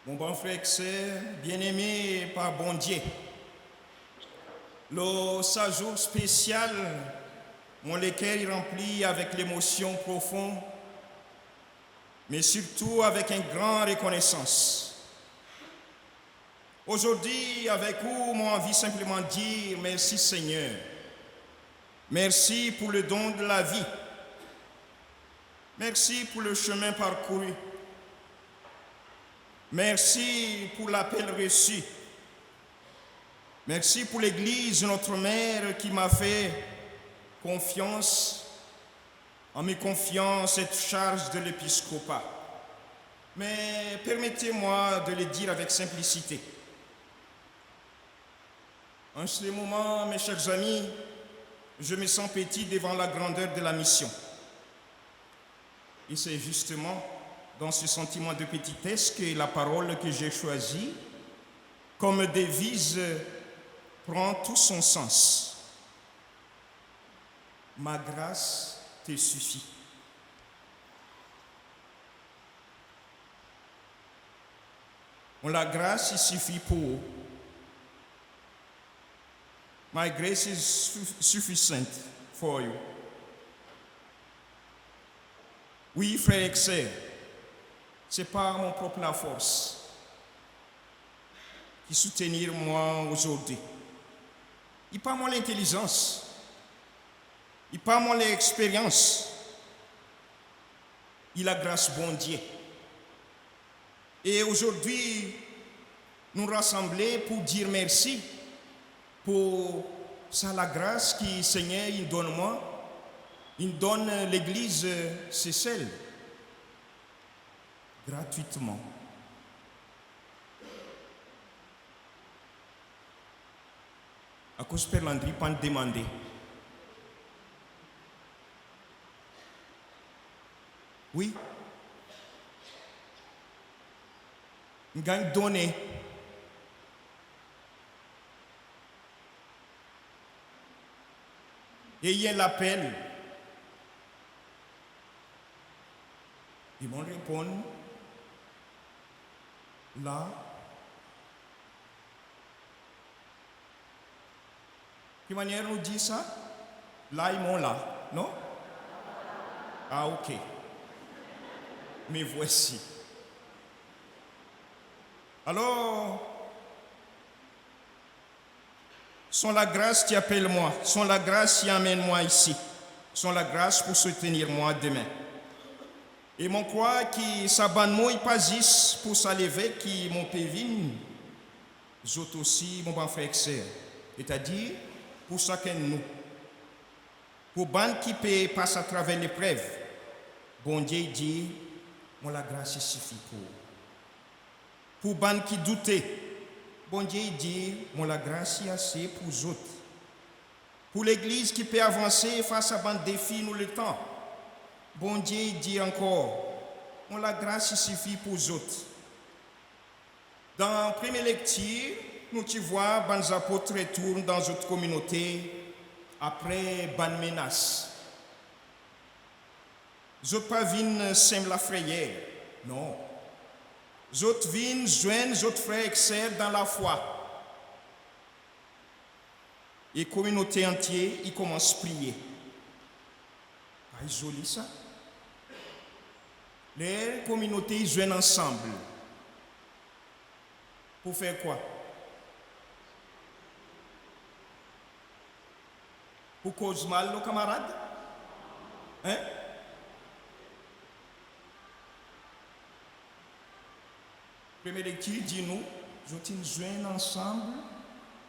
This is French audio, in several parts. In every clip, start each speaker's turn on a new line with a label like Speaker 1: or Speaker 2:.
Speaker 1: Mon bon frère et sœur, bien-aimé par bon Dieu, le séjour spécial, mon cœur est rempli avec l'émotion profonde, mais surtout avec une grande reconnaissance. Aujourd'hui, avec vous, mon envie simplement dire merci Seigneur. Merci pour le don de la vie. Merci pour le chemin parcouru. Merci pour l'appel reçu. Merci pour l'Église de notre Mère qui m'a fait confiance, en me confiant cette charge de l'épiscopat. Mais permettez-moi de le dire avec simplicité. En ce moment, mes chers amis, je me sens petit devant la grandeur de la mission. Et c'est justement dans ce sentiment de petitesse que la parole que j'ai choisie comme devise prend tout son sens. Ma grâce te suffit. La grâce il suffit pour. My grace is sufficient for you. Oui, frère et sœurs, c'est pas mon propre la force qui soutenir moi aujourd'hui. Il pas mon l'intelligence, il pas mon l'expérience, il a grâce bon Dieu. Et aujourd'hui, nous rassembler pour dire merci pour ça la grâce que le Seigneur il donne moi. Il donne l'Église, c'est celle, gratuitement. À cause de Landry, pas demander. Oui. Il gagne donner. Et il y a l'appel. Ils vont répondre là. Quelle manière on dit ça? Là, ils vont là, non? Ah, ok. Mais voici. Alors, sans la grâce qui appelle moi, sans la grâce qui amène moi ici, sans la grâce pour soutenir moi demain. Et mon croit qui s'abanne moi pas juste pour s'élever qui mon pévin, j'autre aussi mon bon frère et sœur. C'est-à-dire pour chacun de nous. Pour ban qui peut passer à travers l'épreuve, bon Dieu dit, moi la grâce suffit pour. Pour ban qui doutait, bon Dieu dit, moi la grâce est assez pour les autres. Pour l'église qui peut avancer face à ban défi nous le temps. Bon Dieu dit encore, la grâce suffit pour les autres. Dans la première lecture, nous tu vois, les apôtres retournent dans notre communauté après ban menace. Les autres pas viennent semer la frayeur, non. Les autres viennent joindre les autres frères et sœurs dans la foi. Et la communauté entière, ils commencent à prier. Pas joli ça? Les communautés joignent ensemble. Pour faire quoi? Pour cause mal nos camarades? Hein? Première lecture dit nous, ils joignent ensemble.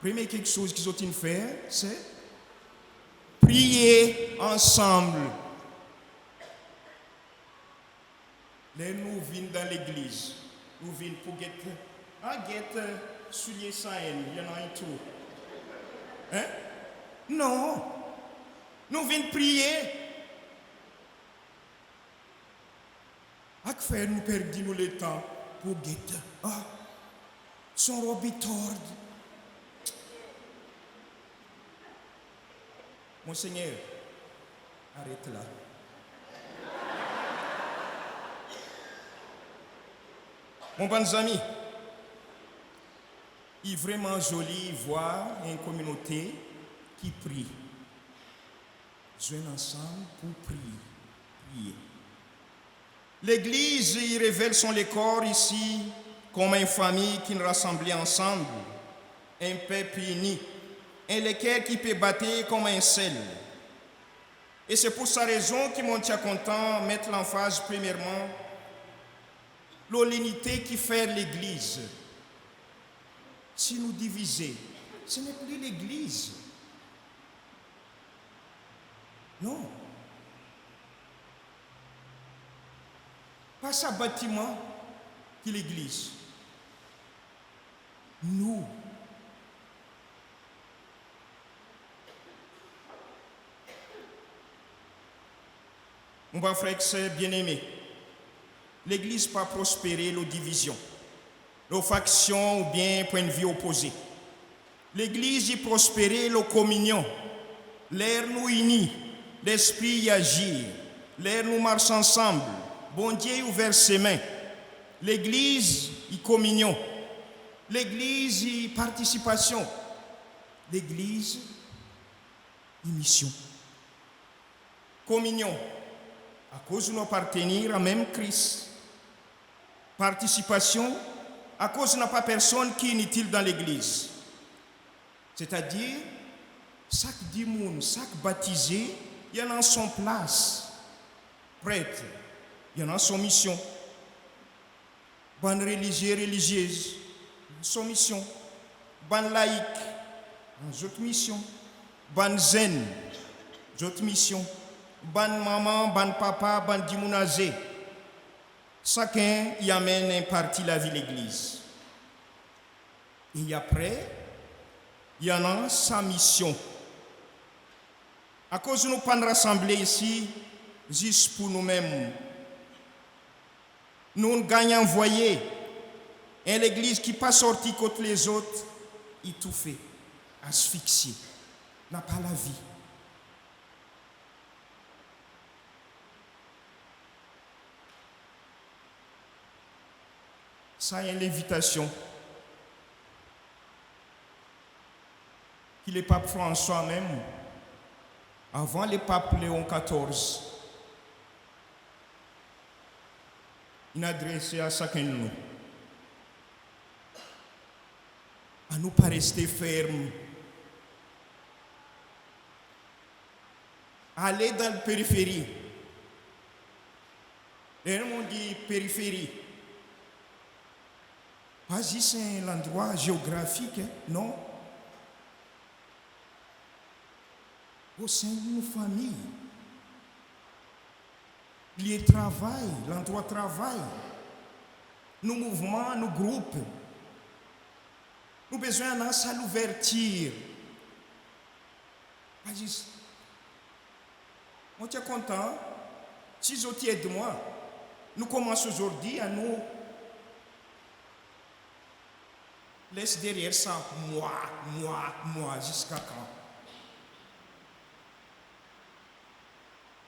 Speaker 1: Première quelque chose qu'ils ont fait, c'est prier ensemble. Les nous venons dans l'église, nous venons pour guetter soulier ça, il y en a un tout. Hein? Non, nous venons prier. À que faire nous perdons le temps pour guetter? Ah, son robe tord. Mon Seigneur, arrête là. Mon bon ami, Il est vraiment joli voir une communauté qui prie. Joignent ensemble pour prier. L'Église y révèle son corps ici comme une famille qui nous rassemble ensemble, un peuple uni, un lequel qui peut battre comme un seul. Et c'est pour sa raison que mon tient content mettre l'emphase premièrement l'unité qui fait l'Église. Si nous divisons, ce n'est plus l'Église. Non. Pas ce bâtiment qui est l'Église. Nous. Mon bon frère bien-aimé, l'Église pas prospérer nos divisions, nos factions ou bien points de vue opposés. L'Église y prospérer nos communions, l'air nous unit, l'esprit y agit, l'air nous marche ensemble, bon Dieu ouvert ses mains. L'Église y communion, l'Église y participation, l'Église y mission. Communion, à cause de nous appartenir à même Christ. Participation, à cause de n'a pas personne qui est inutile dans l'Église. C'est-à-dire, chaque dimoun, chaque baptisé, il y en a son place. Prêtre, il y en a son mission. Bonne religieuse, son mission. Bonne laïque, autre mission. Bonne zen, autre mission. Bonne maman, bonne papa, bonne dimounazé. Chacun y amène une partie la vie de l'Église. Et après, il y en a sa mission. À cause de nous pas rassembler ici, juste pour nous-mêmes, nous gagnons envoyé. Et l'Église qui n'est pas sortie contre les autres, étouffée, asphyxiée, n'a pas la vie. Ça y est l'invitation que le pape François même, avant le pape Léon XIV, il a adressé à chacun de nous. À nous pas rester fermes. Aller dans la périphérie. Et on dit périphérie. Pas juste un endroit géographique, non. Au sein de nos familles, le travail, l'endroit de travail, nos mouvements, nos groupes. Nous avons besoin d'un salle l'ouverture. Pas juste. Moi, tu es content. Si je t'aide de moi, nous commençons aujourd'hui à nous laisser derrière ça, moi, jusqu'à quand?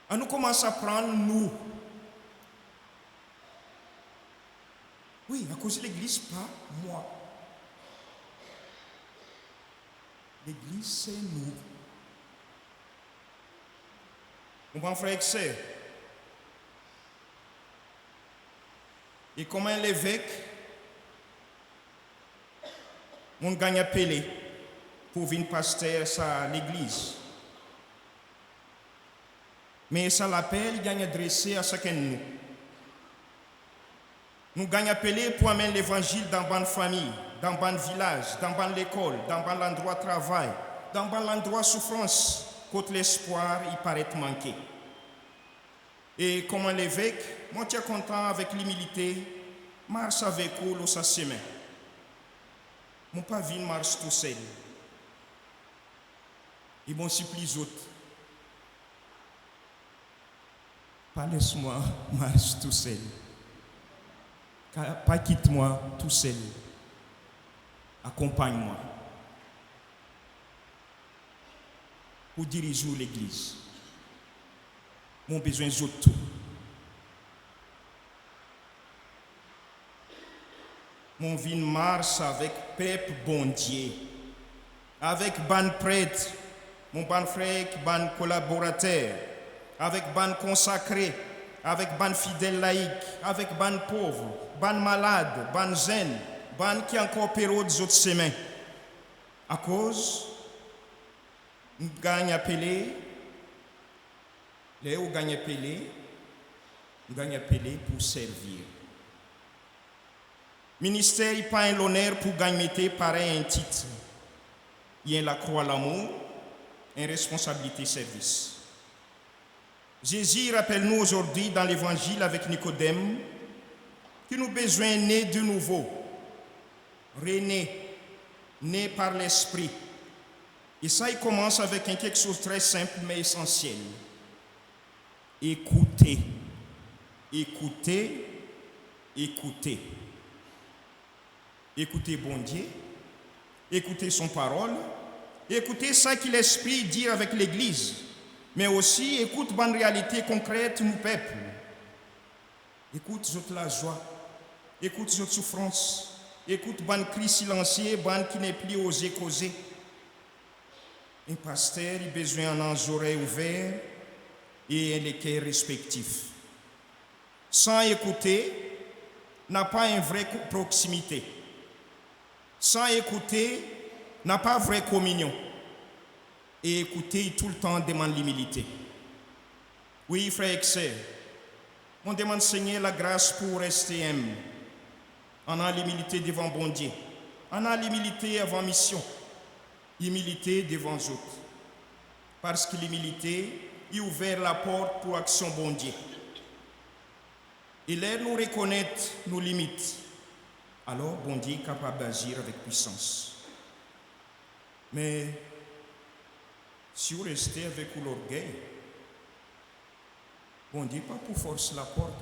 Speaker 1: À nous commencer à prendre nous. Oui, à cause de l'Église, pas moi. L'Église, c'est nous. Mon bon frère et sœur. Et comme un évêque, on gagne appelé pour venir pasteur à l'Église. Mais ça l'appel, il gagne adressé à chacun de nous. Nous gagnons appelé pour amener l'évangile dans bonne famille, dans bon village, dans bonne école, dans bon endroit de travail, dans bon endroit de souffrance, contre l'espoir, il paraît manquer. Et comme un évêque, moi je suis content avec l'humilité, marche avec vous le semaine. Mon pas vin marche tout seul. Et bon supplie les autres. Pas laisse-moi marche tout seul. Pas quitte-moi tout seul. Accompagne-moi. Pour diriger l'Église. Mon besoin de tout. mon vin mars avec peuple bon Dieu, avec ban prêtre, mon ban frère, ban collaborateur, avec ban consacré, avec ban fidèle laïque, avec ban pauvre, ban malade, ban zen, ban qui encore période des autres semaines. À cause, nous gagnons appelé, les où gagnent appelé, nous gagnons appelé pour servir. Ministère, il pas l'honneur pour gagner pareil un titre. Il y a la croix l'amour, une responsabilité service. Jésus rappelle-nous aujourd'hui dans l'évangile avec Nicodème que nous avons besoin de naître de nouveau, rené, né par l'esprit. Et ça, il commence avec quelque chose de très simple mais essentiel. Écoutez, écoutez, écoutez. Écoutez bon Dieu, écoutez son parole, écoutez ça que l'Esprit dit avec l'Église, mais aussi écoute bonne réalité concrète nous peuple. Écoute la joie, écoute votre souffrance, écoute bonne cri silencieux, bonne qui n'est plus osé causer. Un pasteur a besoin d'un oreilles ouvertes et les cœurs respectifs. Sans écouter, n'a pas une vraie proximité. Sans écouter, n'a pas vraie communion. Et écouter tout le temps demande l'humilité. Oui, frère et sœurs, on demande Seigneur la grâce pour rester humble. On a l'humilité devant bon Dieu. On a l'humilité avant mission. Humilité devant les autres. Parce que l'humilité a ouvert la porte pour l'action bon Dieu. Et là, nous reconnaître nos limites. Alors, bon Dieu est capable d'agir avec puissance. Mais, si vous restez avec l'orgueil, bon Dieu pas pour forcer la porte.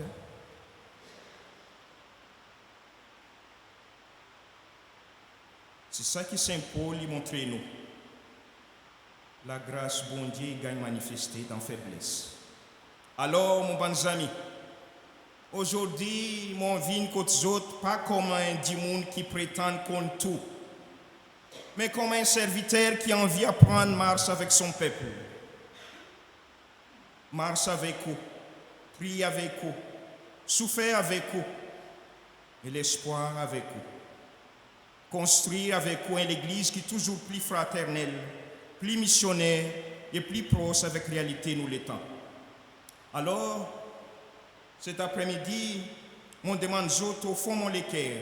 Speaker 1: C'est ça qui Saint Paul lui montre nous. La grâce, bon Dieu, gagne manifestée dans la faiblesse. Alors, mon bon ami, aujourd'hui, mon vin côté autres, pas comme un dimoun qui prétend contre tout, mais comme un serviteur qui a envie de prendre marche avec son peuple. Marche avec eux, prie avec eux, souffrir avec eux, et l'espoir avec eux. Construire avec eux une église qui est toujours plus fraternelle, plus missionnaire et plus proche avec la réalité nous l'étant. Alors, cet après-midi, on demande aux autres au fond de mon cœur,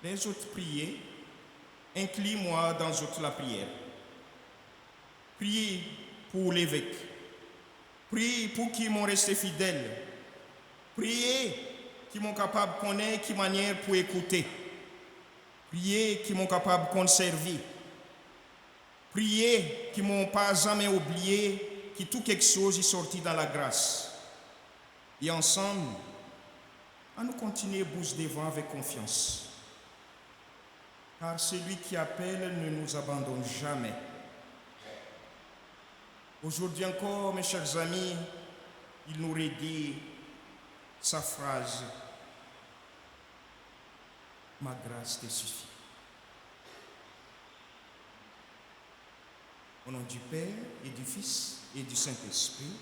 Speaker 1: les autres prier, incline-moi dans autres la prière. Priez pour l'évêque. Priez pour qui m'ont resté fidèles. Priez qui m'ont capable de connaître qui manière pour écouter. Priez qui m'ont capable de conserver. Priez qui m'ont pas jamais oublié que tout quelque chose est sorti dans la grâce. Et ensemble, à nous continuer bouche devant avec confiance. Car celui qui appelle ne nous abandonne jamais. Aujourd'hui encore, mes chers amis, il nous redit sa phrase. Ma grâce te suffit. Au nom du Père et du Fils et du Saint-Esprit.